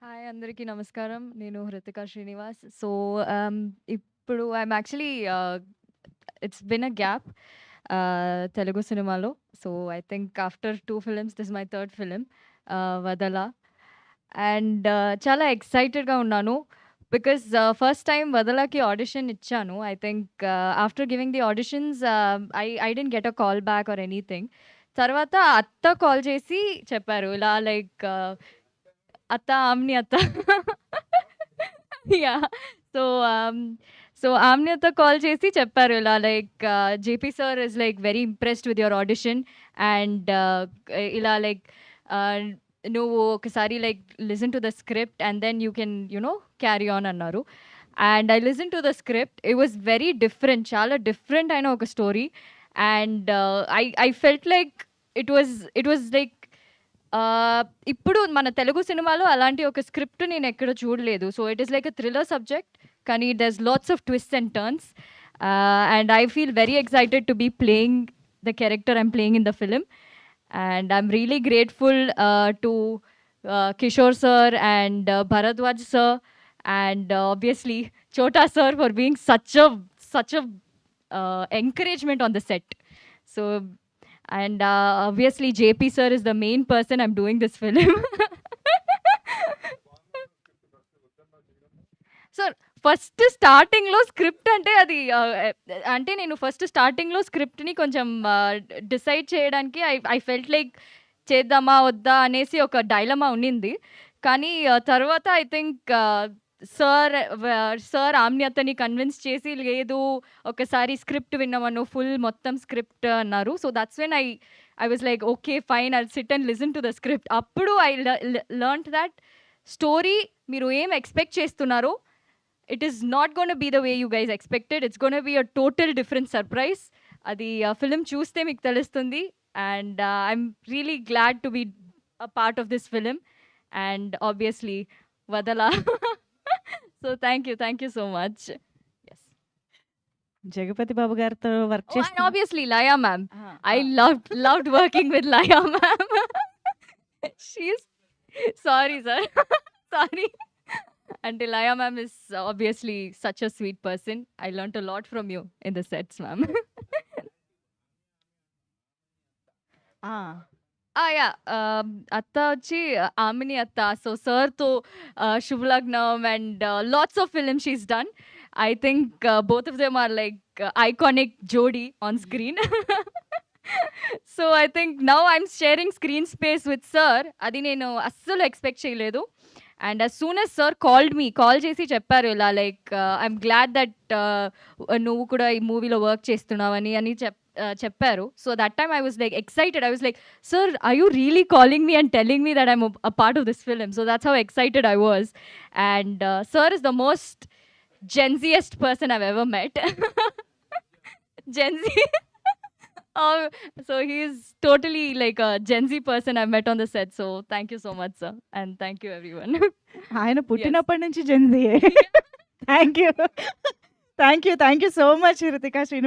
Hi అందరికీ నమస్కారం. నేను హృతిక శ్రీనివాస్. సో, ఇప్పుడు I'm actually it's been a gap Telugu సినిమాలో. So, I think after 2 films this my third film 'Vadala'. And చాలా ఎక్సైటెడ్‌గా ఉన్నాను. బికాజ్ ఫస్ట్ టైమ్ 'వదల'కి ఆడిషన్ ఇచ్చాను. I think after giving the auditions I didn't get a call back or anything. తర్వాత అత్త call చేసి చెప్పారు. ఇలా లైక్ అత్త, ఆమ్ని అత్త. యాహ్! సో, ఆమ్ని అత్త కాల్ చేసి చెప్పారు ఇలా like JP sir is like very impressed with your audition and ఇలా లైక్ నువ్వు ఒకసారి like listen to the script and then you can carry on అన్నారు. And I listen to the script. It was very different. చాలా different అయిన ఒక story. And I felt like it was like ఇప్పుడు మన తెలుగు సినిమాలో అలాంటి ఒక స్క్రిప్ట్ నేను ఎక్కడ చూడలేదు. So it is like a thriller subject, కానీ there's lots of twist and turns. And I feel very excited to be playing the character I'm playing in the film. And I'm really grateful to Kishore sir and Bharadwaj sir and obviously Chota sir for being such a encouragement on the set. So, and obviously JP sir is the main person I'm doing this film. Sir first స్టార్టింగ్‌లో script అంటే అది అంటే నేను first స్టార్టింగ్‌లో స్క్రిప్ట్‌ని కొంచెం decide చేయడానికి I felt like చేద్దామా? వద్దా? అనేసి ఒక డైలమా ఉన్నింది. కానీ తర్వాత ఐ థింక్ సార్ ఆమ్ని అత్తని కన్విన్స్ చేసి లేదు ఒకసారి స్క్రిప్ట్ విన్నామను ఫుల్ మొత్తం స్క్రిప్ట్ అన్నారు. So that's when I was like okay fine I'll sit and listen to the script. అప్పుడు ఐ లెర్న్డ్ దట్ స్టోరీ మీరు ఏం ఎక్స్‌పెక్ట్ చేస్తున్నారో it is not going to be the way you guys expected. It's going to be a total different surprise. Adi film చూస్తే మీకు తెలుస్తుంది. And I'm really glad to be a part of this film and obviously Vadala. So thank you so much. Yes. Jagapathi బాబు గారితో work Oh, and చేస్తూ obviously Laya ma'am. I loved working with Laya ma'am. She's sorry sir. Sorry. And Laya ma'am is obviously such a sweet person. I learnt a lot from you in the sets, ma'am. Yeah. అత్త వచ్చి ఆమిని అత్త. So సార్తో Subhalagnam and lots of film she's done. I think both of them are like iconic jodi on screen. So I think now I'm sharing screen space with sir. అది నేను అస్సలు expect చేయలేదు. And as soon as sir called me, call చేసి చెప్పారు ఇలా like I'm glad that నువ్వు కూడా ఈ మూవీలో వర్క్ చేస్తున్నావని అని చెప్పారు. So that time I was like excited. I was like sir are you really calling me and telling me that I'm a part of this film. So that's how excited I was. And sir is the most genziest person I've ever met. Gen Z. So he is totally like a Gen Z person I've met on the set. So thank you so much, sir. And thank you, everyone. ఆయన పుట్టినప్పటి నుంచి జెన్జీయే. Thank you so much Hrithika Srinivas.